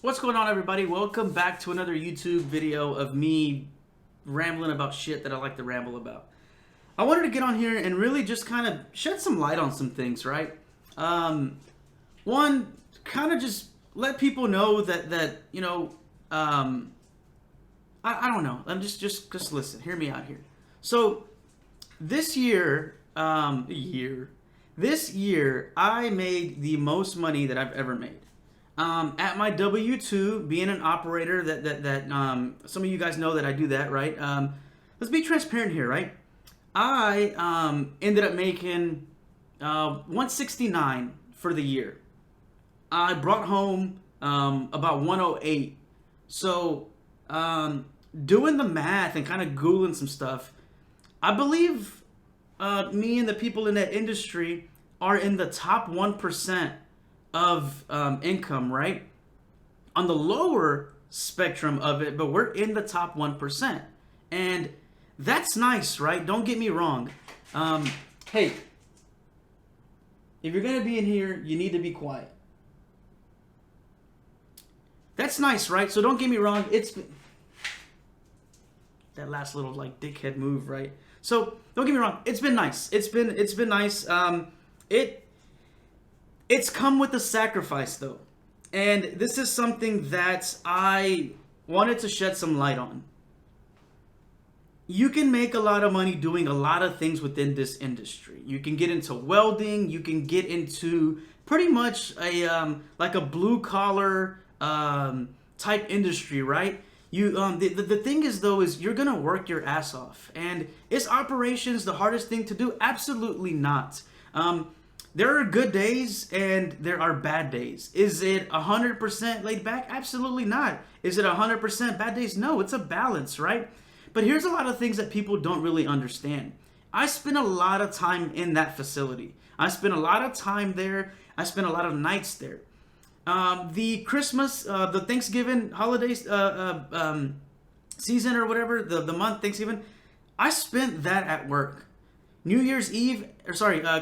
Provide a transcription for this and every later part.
What's going on, everybody? Welcome back to another YouTube video of me rambling about shit that I like to ramble about. I wanted to get on here and really just kind of shed some light on some things, right? One, kind of just let people know that I don't know. I'm just listen. Hear me out here. So this year, this year, I made the most money that I've ever made. At my W-2, being an operator, that some of you guys know that I do that, right? Let's be transparent here, right? I ended up making 169 for the year. I brought home about 108. So doing the math and kind of Googling some stuff, I believe me and the people in that industry are in the top 1% of income, right? On the lower spectrum of it, but we're in the top 1%. And that's nice, right? Don't get me wrong. Hey, if you're going to be in here, you need to be quiet. That's nice, right? So don't get me wrong. It's that last little like dickhead move, right? So don't get me wrong. It's been nice. It's been nice. It's come with a sacrifice, though. And this is something that I wanted to shed some light on. You can make a lot of money doing a lot of things within this industry. You can get into welding. You can get into pretty much a like a blue collar type industry, right? You the thing is, though, is you're gonna work your ass off. And is operations the hardest thing to do? Absolutely not. There are good days and there are bad days. Is it 100% laid back? Absolutely not. Is it 100% bad days? No, it's a balance, right? But here's a lot of things that people don't really understand. I spent a lot of time in that facility. I spent a lot of time there. I spent a lot of nights there. The Christmas, the Thanksgiving holidays season or whatever, the month Thanksgiving, I spent that at work. New Year's Eve,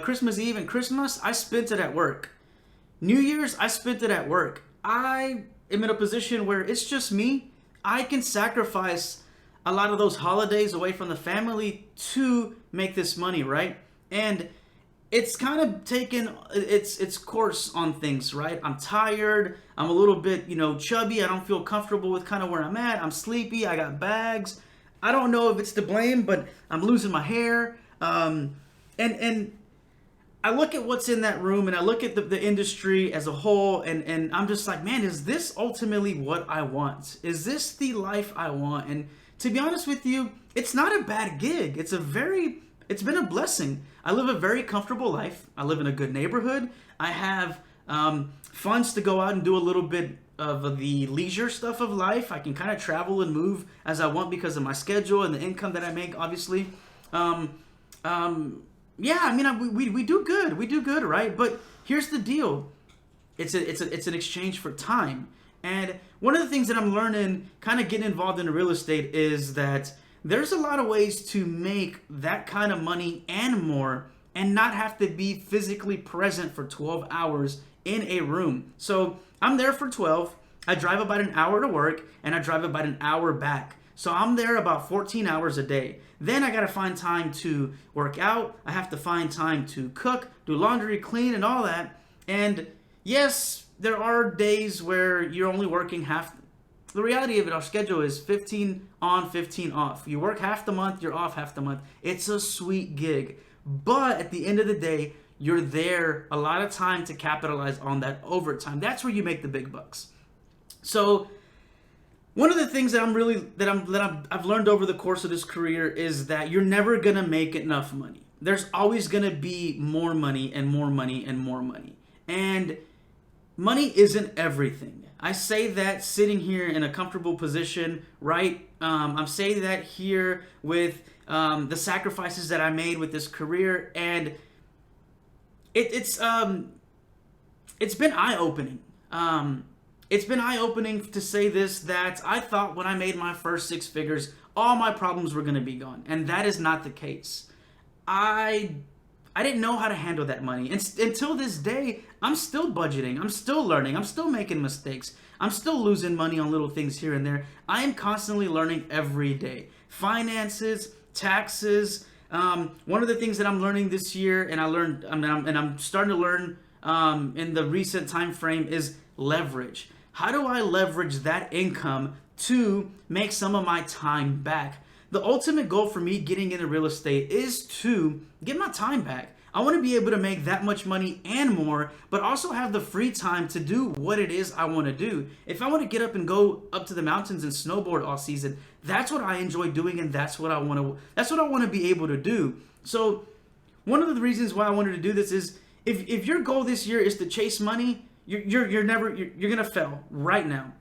Christmas Eve and Christmas, I spent it at work. New Year's, I spent it at work. I am in a position where it's just me. I can sacrifice a lot of those holidays away from the family to make this money, right? And it's kind of taken its course on things, right? I'm tired. I'm a little bit, chubby. I don't feel comfortable with kind of where I'm at. I'm sleepy. I got bags. I don't know if it's to blame, but I'm losing my hair. And I look at what's in that room and I look at the industry as a whole and I'm just like, man, is this ultimately what I want? Is this the life I want? And to be honest with you, it's not a bad gig. It's been a blessing. I live a very comfortable life. I live in a good neighborhood. I have funds to go out and do a little bit of the leisure stuff of life. I can kind of travel and move as I want because of my schedule and the income that I make, obviously. Yeah, I mean, we do good. We do good, right? But here's the deal. It's an exchange for time. And one of the things that I'm learning, kind of getting involved in real estate, is that there's a lot of ways to make that kind of money and more and not have to be physically present for 12 hours in a room. So I'm there for 12. I drive about an hour to work and I drive about an hour back. So I'm there about 14 hours a day. Then I got to find time to work out. I have to find time to cook, do laundry, clean, and all that. And yes, there are days where you're only working half. The reality of it, our schedule is 15 on, 15 off. You work half the month, you're off half the month. It's a sweet gig. But at the end of the day, you're there a lot of time to capitalize on that overtime. That's where you make the big bucks. So one of the things that I've learned over the course of this career is that you're never gonna make enough money. There's always gonna be more money and more money and more money. And money isn't everything. I say that sitting here in a comfortable position, right? I'm saying that here with the sacrifices that I made with this career, and it's been eye-opening. It's been eye-opening to say this, that I thought when I made my first six figures, all my problems were going to be gone. And that is not the case. I didn't know how to handle that money. And until this day, I'm still budgeting. I'm still learning. I'm still making mistakes. I'm still losing money on little things here and there. I am constantly learning every day. Finances, taxes. One of the things that I'm learning this year, and I'm starting to learn in the recent time frame, is leverage. How do I leverage that income to make some of my time back? The ultimate goal for me getting into real estate is to get my time back. I want to be able to make that much money and more, but also have the free time to do what it is I want to do. If I want to get up and go up to the mountains and snowboard all season, that's what I enjoy doing, and that's what I want to be able to do. So one of the reasons why I wanted to do this is if your goal this year is to chase money, you're gonna fail right now.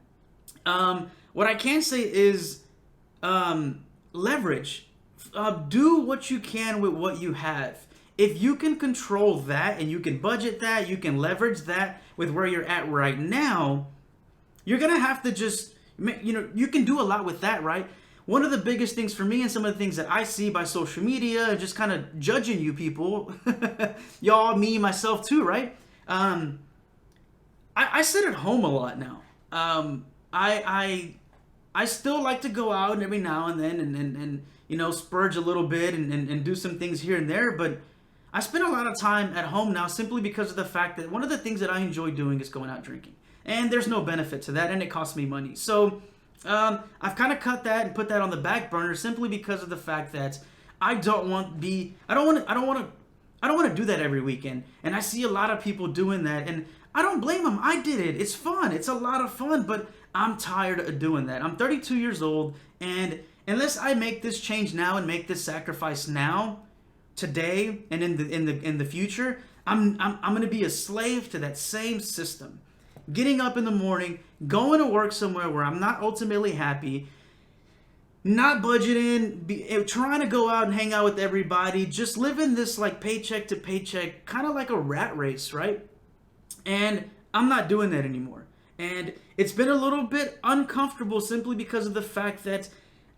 What I can say is leverage. Do what you can with what you have. If you can control that and you can budget that, you can leverage that with where you're at right now, you're going to have to just, you can do a lot with that, right? One of the biggest things for me, and some of the things that I see by social media, just kind of judging you people, y'all, me, myself too, right? I sit at home a lot now. I still like to go out every now and then and spurge a little bit and do some things here and there, but I spend a lot of time at home now simply because of the fact that one of the things that I enjoy doing is going out drinking. And there's no benefit to that, and it costs me money. So I've kind of cut that and put that on the back burner simply because of the fact that I don't want to do that every weekend. And I see a lot of people doing that, and I don't blame them. I did it. It's fun. It's a lot of fun, but I'm tired of doing that. I'm 32 years old, and unless I make this change now and make this sacrifice now, today and in the future, I'm going to be a slave to that same system. Getting up in the morning, going to work somewhere where I'm not ultimately happy, not budgeting, trying to go out and hang out with everybody, just living this like paycheck to paycheck, kind of like a rat race, right? And I'm not doing that anymore. And it's been a little bit uncomfortable simply because of the fact that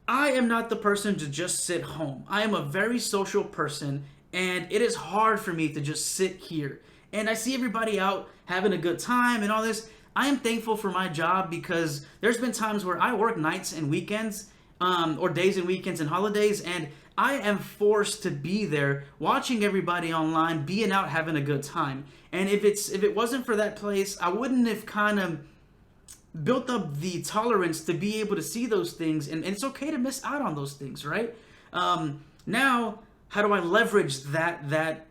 I am not the person to just sit home. I am a very social person, and it is hard for me to just sit here. And I see everybody out having a good time and all this. I am thankful for my job because there's been times where I work nights and weekends, or days and weekends and holidays, and I am forced to be there watching everybody online, being out having a good time. And if it wasn't for that place, I wouldn't have kind of built up the tolerance to be able to see those things, and it's okay to miss out on those things, right? Now, how do I leverage that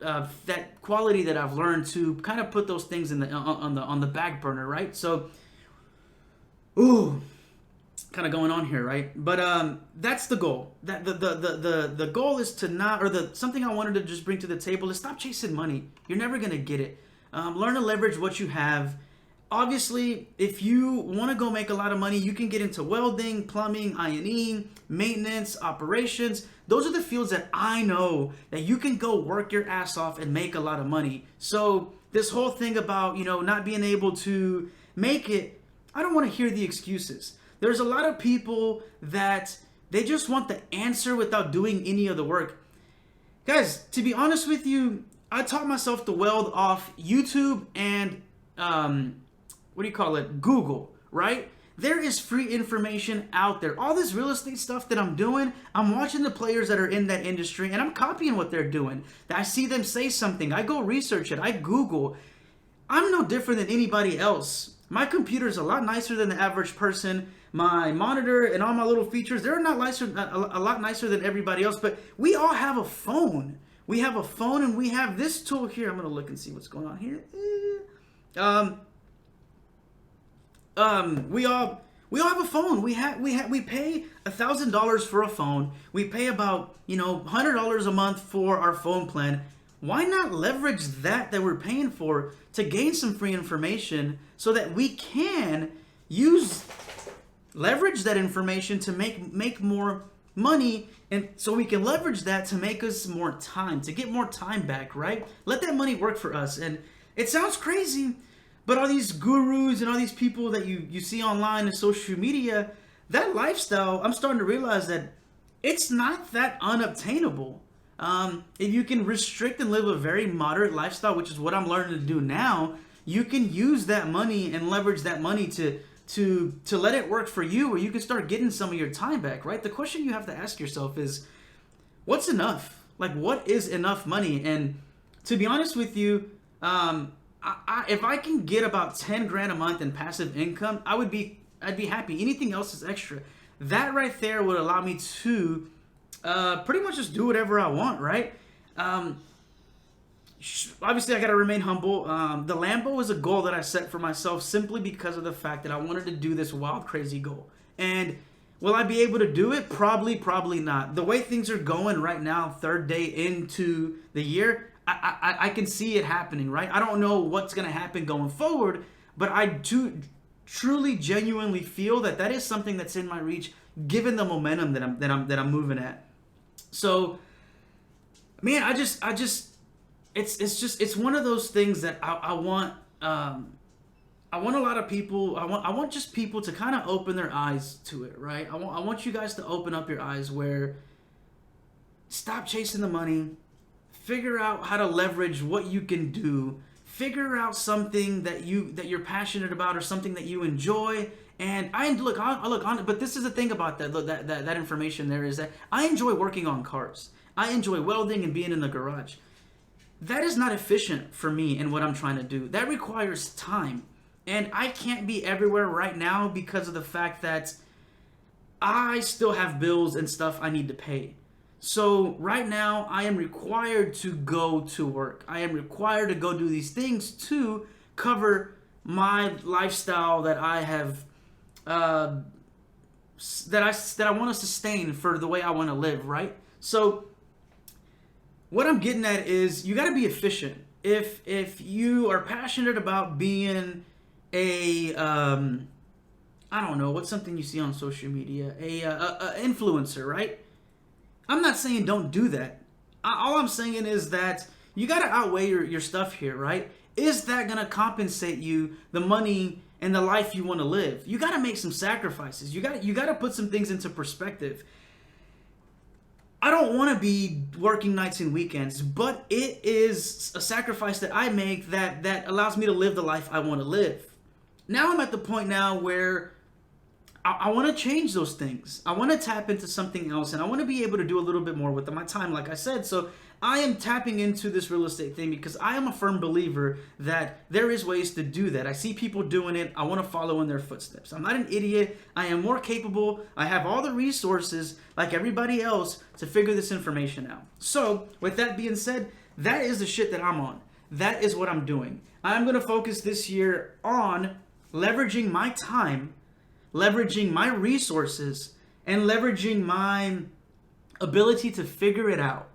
quality that I've learned to kind of put those things on the back burner, right? So, kind of going on here, right? But that's the goal. That the goal is to not, or something I wanted to just bring to the table is stop chasing money. You're never gonna get it. Learn to leverage what you have. Obviously, if you want to go make a lot of money, you can get into welding, plumbing, I&E, maintenance, operations. Those are the fields that I know that you can go work your ass off and make a lot of money. So this whole thing about, not being able to make it, I don't want to hear the excuses. There's a lot of people that they just want the answer without doing any of the work. Guys, to be honest with you, I taught myself to weld off YouTube and Google, right? There is free information out there. All this real estate stuff that I'm doing, I'm watching the players that are in that industry and I'm copying what they're doing. I see them say something, I go research it, I Google. I'm no different than anybody else. My computer is a lot nicer than the average person. My monitor and all my little features, they're not a lot nicer than everybody else, but we all have a phone. We have a phone and we have this tool here. I'm going to look and see what's going on here. We all have a phone. We pay $1,000 for a phone. We pay about, $100 a month for our phone plan. Why not leverage that we're paying for to gain some free information so that we can leverage that information to make more money, and so we can leverage that to make us more time, to get more time back, right? Let that money work for us. And it sounds crazy, but all these gurus and all these people that you see online and social media, that lifestyle, I'm starting to realize that it's not that unobtainable. If you can restrict and live a very moderate lifestyle, which is what I'm learning to do now, you can use that money and leverage that money to to let it work for you, or you can start getting some of your time back, right? The question you have to ask yourself is, what's enough? Like, what is enough money? And to be honest with you, if I can get about 10 grand a month in passive income, I'd be happy. Anything else is extra. That right there would allow me to pretty much just do whatever I want, right? Obviously, I got to remain humble. The Lambo is a goal that I set for myself simply because of the fact that I wanted to do this wild, crazy goal. And will I be able to do it? Probably not. The way things are going right now, third day into the year, I can see it happening, right? I don't know what's going to happen going forward, but I do truly, genuinely feel that that is something that's in my reach, given the momentum that I'm moving at. So, man, it's one of those things that I want a lot of people. I want just people to kind of open their eyes to it, right? I want you guys to open up your eyes, where stop chasing the money, figure out how to leverage what you can do, figure out something that you're passionate about or something that you enjoy. And but this is the thing about that information there, is that I enjoy working on cars. I enjoy welding and being in the garage. That is not efficient for me in what I'm trying to do. That requires time. And I can't be everywhere right now because of the fact that I still have bills and stuff I need to pay. So right now, I am required to go to work. I am required to go do these things to cover my lifestyle that I have, that I want to sustain for the way I want to live, right? So what I'm getting at is, you got to be efficient. If you are passionate about being a I don't know, what's something you see on social media, a influencer, right? I'm not saying don't do that. All I'm saying is that you got to outweigh your stuff here, right? Is that going to compensate you the money and the life you want to live? You got to make some sacrifices. You got to put some things into perspective. I don't want to be working nights and weekends, but it is a sacrifice that I make that allows me to live the life I want to live. Now I'm at the point now where I want to change those things. I want to tap into something else, and I want to be able to do a little bit more with my time, like I said. So I am tapping into this real estate thing because I am a firm believer that there is ways to do that. I see people doing it. I want to follow in their footsteps. I'm not an idiot. I am more capable. I have all the resources, like everybody else, to figure this information out. So with that being said, that is the shit that I'm on. That is what I'm doing. I'm going to focus this year on leveraging my time, leveraging my resources, and leveraging my ability to figure it out.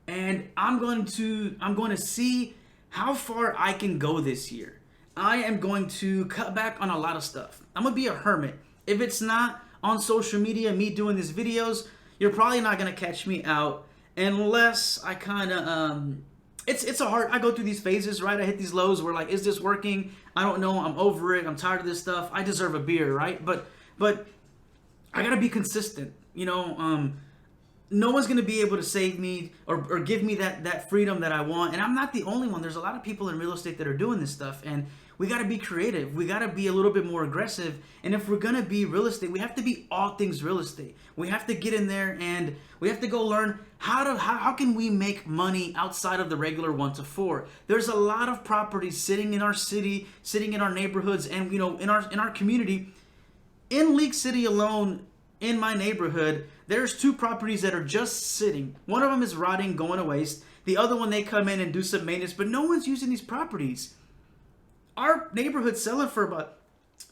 And I'm going to see how far I can go this year. I am going to cut back on a lot of stuff. I'm going to be a hermit. If it's not on social media, me doing these videos, you're probably not going to catch me out unless I kind of I go through these phases, right? I hit these lows where, like, is this working? I don't know. I'm over it. I'm tired of this stuff. I deserve a beer, right? But I got to be consistent. No one's going to be able to save me or give me that freedom that I want. And I'm not the only one. There's a lot of people in real estate that are doing this stuff. And we got to be creative. We got to be a little bit more aggressive. And if we're going to be real estate, we have to be all things real estate. We have to get in there and we have to go learn how can we make money outside of the regular 1 to 4. There's a lot of properties sitting in our city, sitting in our neighborhoods, and in our community. In League City alone, in my neighborhood, there's 2 properties that are just sitting. One of them is rotting, going to waste. The other one, they come in and do some maintenance, but no one's using these properties. Our neighborhood's selling for about,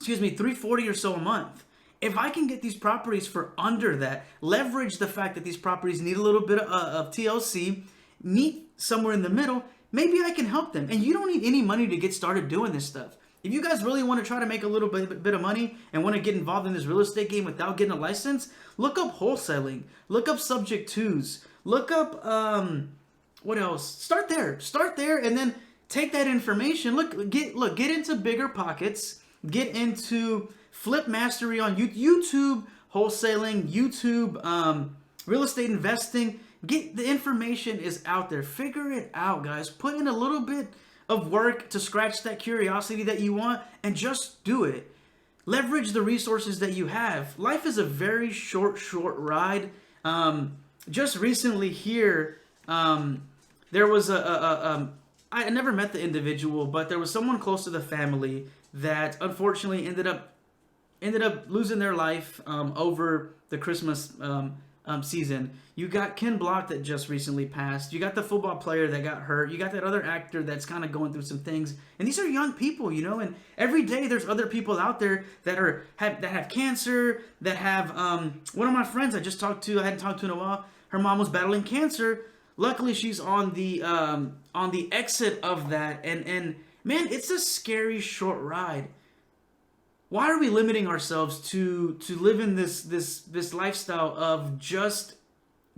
$340 or so a month. If I can get these properties for under that, leverage the fact that these properties need a little bit of TLC, meet somewhere in the middle, maybe I can help them. And you don't need any money to get started doing this stuff. If you guys really want to try to make a little bit of money and want to get involved in this real estate game without getting a license, look up wholesaling. Look up subject twos. Look up, what else? Start there and then take that information. Get into Bigger Pockets. Get into Flip Mastery on YouTube, wholesaling, YouTube, real estate investing. Get the information is out there. Figure it out, guys. Put in a little bit of work to scratch that curiosity that you want and just do it. leverage the resources that you have. Life is a very short ride. Just recently here, there was I never met the individual, but there was someone close to the family that unfortunately ended up losing their life over the Christmas season. You got Ken Block that just recently passed. You got the football player that got hurt. You got that other actor that's kind of going through some things. And these are young people, you know. And every day there's other people out there that have cancer. That have one of my friends I hadn't talked to in a while. Her mom was battling cancer. Luckily, she's on the exit of that. And man, it's a scary short ride. Why are we limiting ourselves to live in this lifestyle of just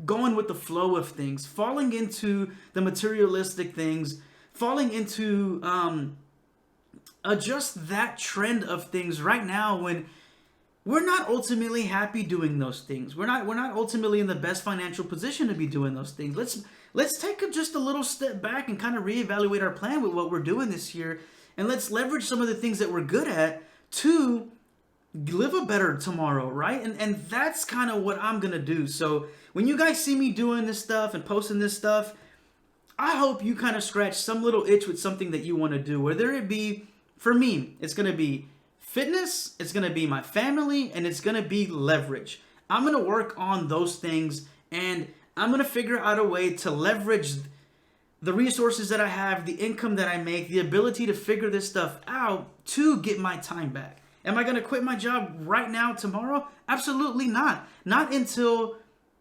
going with the flow of things, falling into the materialistic things, falling into just that trend of things right now when we're not ultimately happy doing those things. We're not ultimately in the best financial position to be doing those things. Let's take just a little step back and kind of reevaluate our plan with what we're doing this year, and let's leverage some of the things that we're good at to live a better tomorrow, right? And that's kind of what I'm gonna do. So when you guys see me doing this stuff and posting this stuff, I hope you kind of scratch some little itch with something that you want to do. Whether it be, for me, it's gonna be fitness, it's gonna be my family, and it's gonna be leverage. I'm gonna work on those things, and I'm gonna figure out a way to leverage the resources that I have, the income that I make, the ability to figure this stuff out to get my time back. Am I going to quit my job right now, tomorrow? Absolutely not. Not until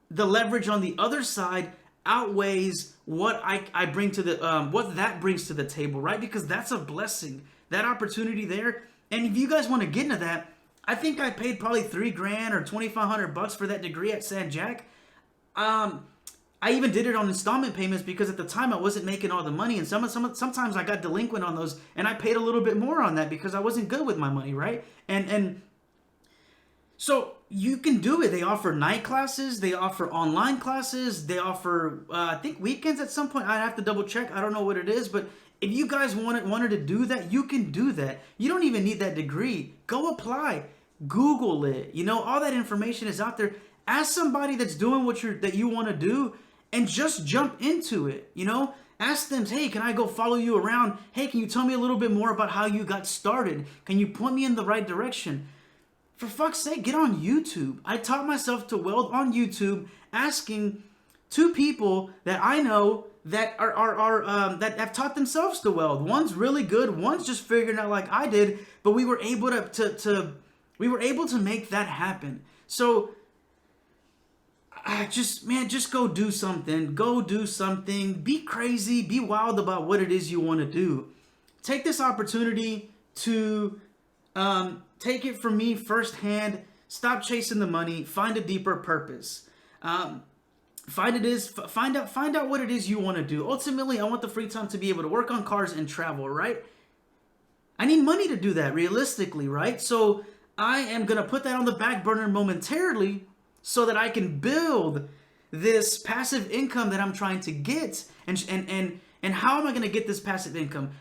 the leverage on the other side outweighs what I bring to the what that brings to the table, right? Because that's a blessing, that opportunity there. And if you guys want to get into that, I think I paid probably $3,000 or $2,500 for that degree at San Jack. I even did it on installment payments because at the time I wasn't making all the money, and sometimes I got delinquent on those, and I paid a little bit more on that because I wasn't good with my money, right? And so you can do it. They offer night classes, they offer online classes, they offer I think weekends at some point. I'd have to double check. I don't know what it is, but if you guys wanted to do that, you can do that. You don't even need that degree. Go apply. Google it. You know, all that information is out there. Ask somebody that's doing that you want to do, and just jump into it, you know? Ask them, hey, can I go follow you around? Hey, can you tell me a little bit more about how you got started? Can you point me in the right direction? For fuck's sake, get on YouTube. I taught myself to weld on YouTube, asking two people that I know that that have taught themselves to weld. One's really good, one's just figuring out like I did, but we were able to make that happen. So just go do something. Go do something. Be crazy. Be wild about what it is you want to do. Take this opportunity to take it from me firsthand. Stop chasing the money. Find a deeper purpose. Find out what it is you want to do. Ultimately, I want the free time to be able to work on cars and travel, right? I need money to do that realistically, right? So I am going to put that on the back burner momentarily, so that I can build this passive income that I'm trying to get. And how am I going to get this passive income?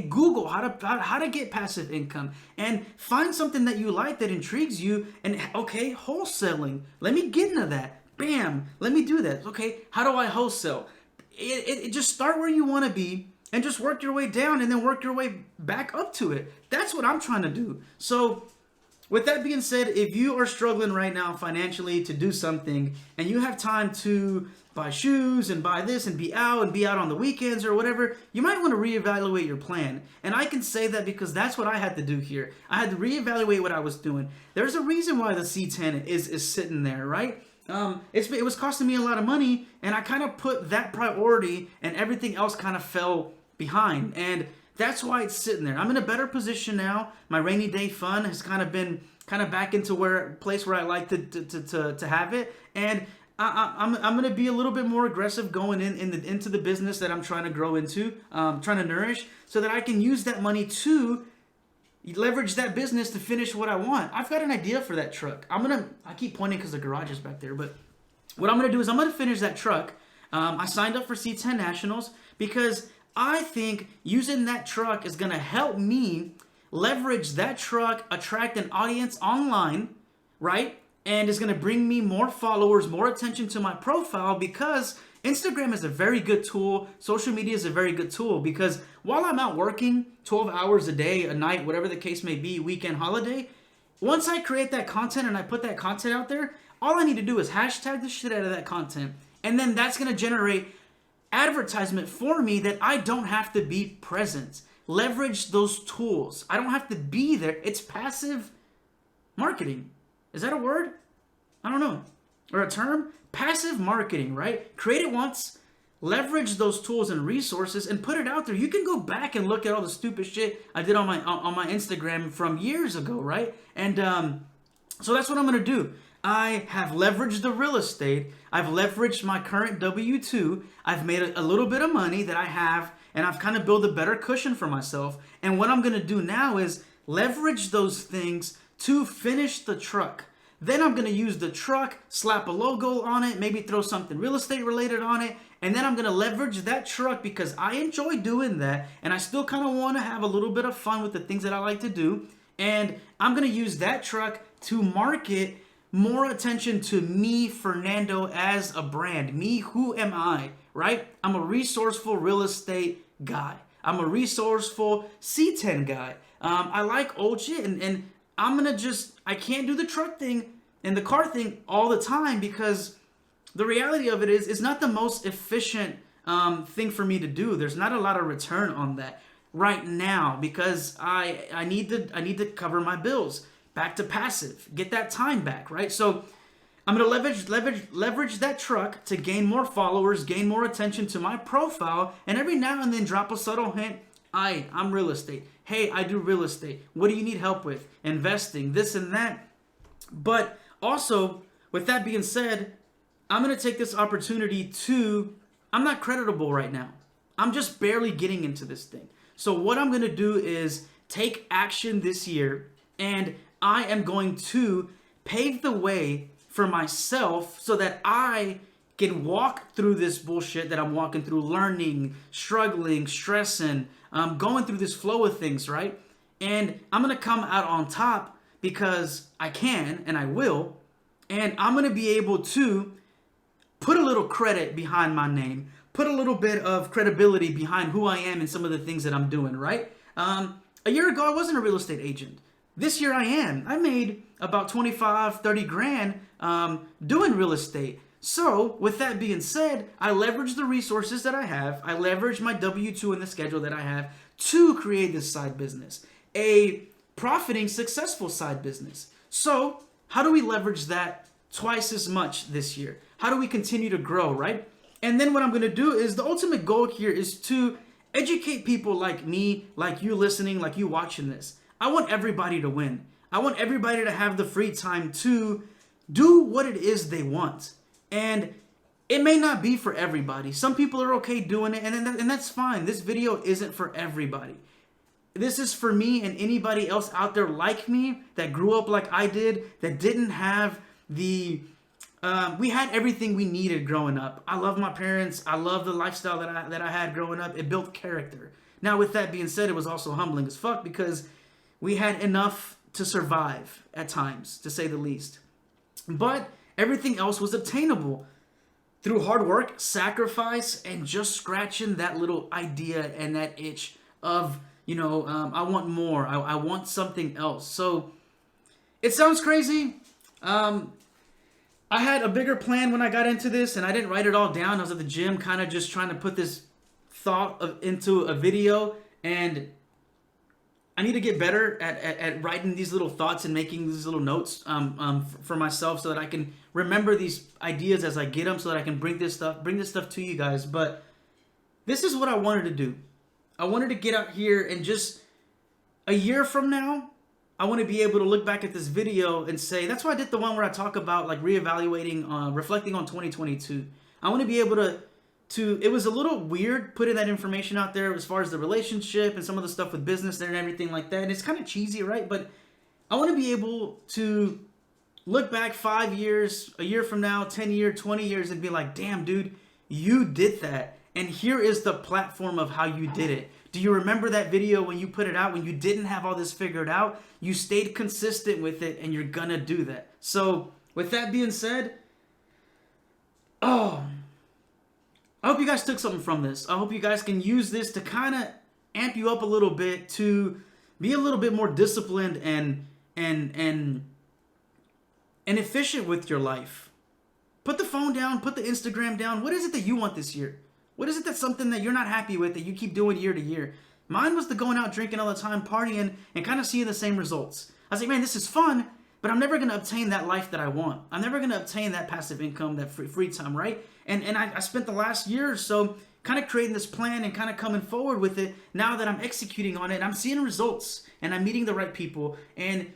Google how to get passive income, and find something that you like, that intrigues you, and wholesaling. Let me get into that. Bam, let me do that. Okay, how do I wholesale? It just start where you want to be and just work your way down, and then work your way back up to it. That's what I'm trying to do. So with that being said, if you are struggling right now financially to do something, and you have time to buy shoes and buy this and be out on the weekends or whatever, you might want to reevaluate your plan. And I can say that because that's what I had to do here. I had to reevaluate what I was doing. There's a reason why the C10 is sitting there, right? It was costing me a lot of money, and I kind of put that priority, and everything else kind of fell behind. And that's why it's sitting there. I'm in a better position now. My rainy day fund has kind of been back into place where I like to have it, and I'm gonna be a little bit more aggressive going into the business that I'm trying to grow into, trying to nourish, so that I can use that money to leverage that business to finish what I want. I've got an idea for that truck. I keep pointing because the garage is back there, but what I'm gonna do is I'm gonna finish that truck. I signed up for C10 Nationals because I think using that truck is going to help me leverage that truck, attract an audience online, right? And is going to bring me more followers, more attention to my profile, because Instagram is a very good tool. Social media is a very good tool, because while I'm out working 12 hours a day, a night, whatever the case may be, weekend, holiday, once I create that content and I put that content out there, all I need to do is hashtag the shit out of that content. And then that's going to generate advertisement for me that I don't have to be present. Leverage those tools. I don't have to be there. It's passive marketing. Is that a word? I don't know. Or a term? Passive marketing, right? Create it once, leverage those tools and resources, and put it out there. You can go back and look at all the stupid shit I did on my Instagram from years ago, right? And so that's what I'm gonna do. I have leveraged the real estate. I've leveraged my current W-2. I've made a little bit of money that I have, and I've kind of built a better cushion for myself. And what I'm gonna do now is leverage those things to finish the truck. Then I'm going to use the truck, slap a logo on it, maybe throw something real estate related on it, and then I'm going to leverage that truck because I enjoy doing that, and I still kind of want to have a little bit of fun with the things that I like to do, and I'm going to use that truck to market more attention to me, Fernando, as a brand. Me, who am I, right? I'm a resourceful real estate guy. I'm a resourceful C10 guy. I like old shit, and I'm gonna I can't do the truck thing and the car thing all the time, because the reality of it is, it's not the most efficient thing for me to do. There's not a lot of return on that right now, because I need to cover my bills. Back to passive, get that time back, right? So I'm gonna leverage that truck to gain more followers, gain more attention to my profile, and every now and then drop a subtle hint. I'm real estate. Hey, I do real estate. What do you need help with? Investing, this and that. But also, with that being said, I'm going to take this opportunity to, I'm not creditable right now. I'm just barely getting into this thing. So what I'm going to do is take action this year, and I am going to pave the way for myself so that I can walk through this bullshit that I'm walking through, learning, struggling, stressing, going through this flow of things, right? And I'm going to come out on top because I can and I will. And I'm going to be able to put a little credit behind my name, put a little bit of credibility behind who I am and some of the things that I'm doing, right? A year ago, I wasn't a real estate agent. This year I am. I made about 25, 30 grand doing real estate. So, with that being said, I leverage the resources that I have. I leverage my W-2 and the schedule that I have to create this side business, a profiting, successful side business. So, how do we leverage that twice as much this year? How do we continue to grow, right? And then what I'm going to do is, the ultimate goal here is to educate people like me, like you listening, like you watching this. I want everybody to win. I want everybody to have the free time to do what it is they want. And it may not be for everybody. Some people are okay doing it, and that's fine. This video isn't for everybody. This is for me and anybody else out there like me that grew up like I did, that didn't have the... we had everything we needed growing up. I love my parents. I love the lifestyle that I had growing up. It built character. Now, with that being said, it was also humbling as fuck because we had enough to survive at times, to say the least. But everything else was obtainable through hard work, sacrifice, and just scratching that little idea and that itch of, I want more. I want something else. So it sounds crazy. I had a bigger plan when I got into this, and I didn't write it all down. I was at the gym kind of just trying to put this thought into a video, and I need to get better at writing these little thoughts and making these little notes for myself so that I can remember these ideas as I get them, so that I can bring this stuff to you guys. But this is what I wanted to do. I wanted to get out here and just a year from now, I want to be able to look back at this video and say, that's why I did the one where I talk about like reevaluating, reflecting on 2022. I want to be able to, it was a little weird putting that information out there as far as the relationship and some of the stuff with business there and everything like that. And it's kind of cheesy, right? But I want to be able to look back 5 years, a year from now, 10 years, 20 years, and be like, damn, dude, you did that. And here is the platform of how you did it. Do you remember that video when you put it out, when you didn't have all this figured out? You stayed consistent with it, and you're gonna do that. So with that being said, oh, I hope you guys took something from this. I hope you guys can use this to kind of amp you up a little bit, to be a little bit more disciplined and efficient with your life. Put the phone down, put the Instagram down. What is it that you want this year? What is it that's something that you're not happy with that you keep doing year to year? Mine was the going out drinking all the time, partying, and kind of seeing the same results. I was like, man, this is fun, but I'm never going to obtain that life that I want. I'm never going to obtain that passive income, that free time, right? And I spent the last year or so kind of creating this plan and kind of coming forward with it. Now that I'm executing on it, I'm seeing results, and I'm meeting the right people, and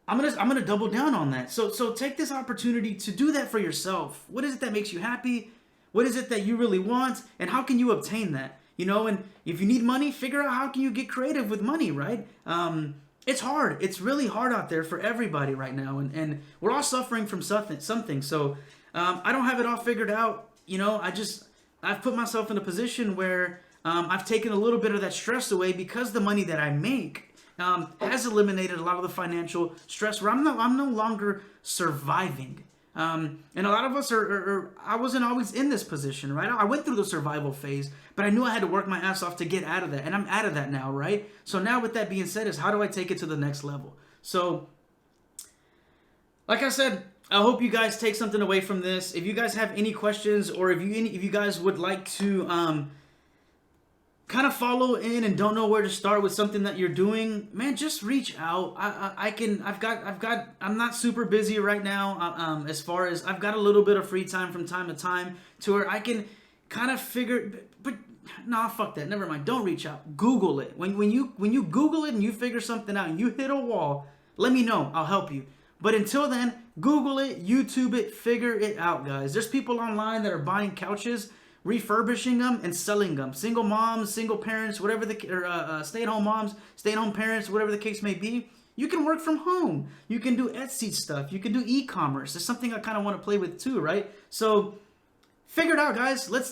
I'm gonna double down on that. So take this opportunity to do that for yourself. What is it that makes you happy? What is it that you really want? And how can you obtain that? You know, and if you need money, figure out how can you get creative with money, right? It's hard. It's really hard out there for everybody right now, and we're all suffering from something. So I don't have it all figured out. You know, I've put myself in a position where I've taken a little bit of that stress away, because the money that I make has eliminated a lot of the financial stress, where I'm no longer surviving. And a lot of us I wasn't always in this position, right? I went through the survival phase, but I knew I had to work my ass off to get out of that. And I'm out of that now, right? So now with that being said, is how do I take it to the next level? So, like I said, I hope you guys take something away from this. If you guys have any questions, or if you guys would like to kind of follow in and don't know where to start with something that you're doing, man, just reach out. I'm not super busy right now, as far as I've got a little bit of free time from time to time to where I can kind of figure, but nah, fuck that. Never mind. Don't reach out. Google it. When you Google it and you figure something out and you hit a wall, let me know. I'll help you. But until then, Google it, YouTube it, figure it out, guys. There's people online that are buying couches, refurbishing them, and selling them. Single moms, single parents, whatever stay-at-home moms, stay-at-home parents, whatever the case may be. You can work from home. You can do Etsy stuff. You can do e-commerce. It's something I kind of want to play with too, right? So figure it out, guys. Let's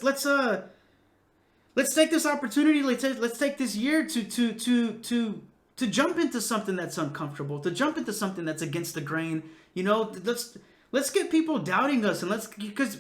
take this opportunity. Let's take this year to jump into something that's uncomfortable, to jump into something that's against the grain. You know, let's get people doubting us, and because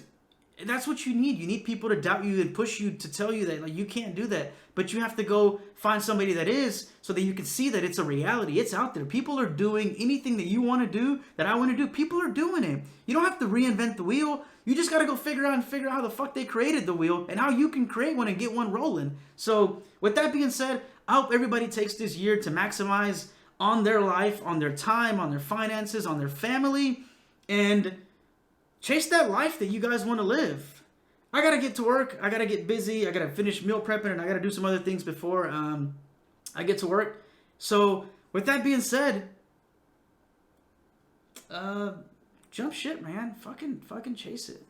that's what you need. You need people to doubt you and push you, to tell you that, like, you can't do that. But you have to go find somebody that is, so that you can see that it's a reality. It's out there. People are doing anything that you want to do, that I want to do. People are doing it. You don't have to reinvent the wheel. You just got to go figure out how the fuck they created the wheel, and how you can create one and get one rolling. So with that being said, I hope everybody takes this year to maximize on their life, on their time, on their finances, on their family, and chase that life that you guys want to live. I got to get to work. I got to get busy. I got to finish meal prepping, and I got to do some other things before I get to work. So with that being said, jump shit, man. Fucking chase it.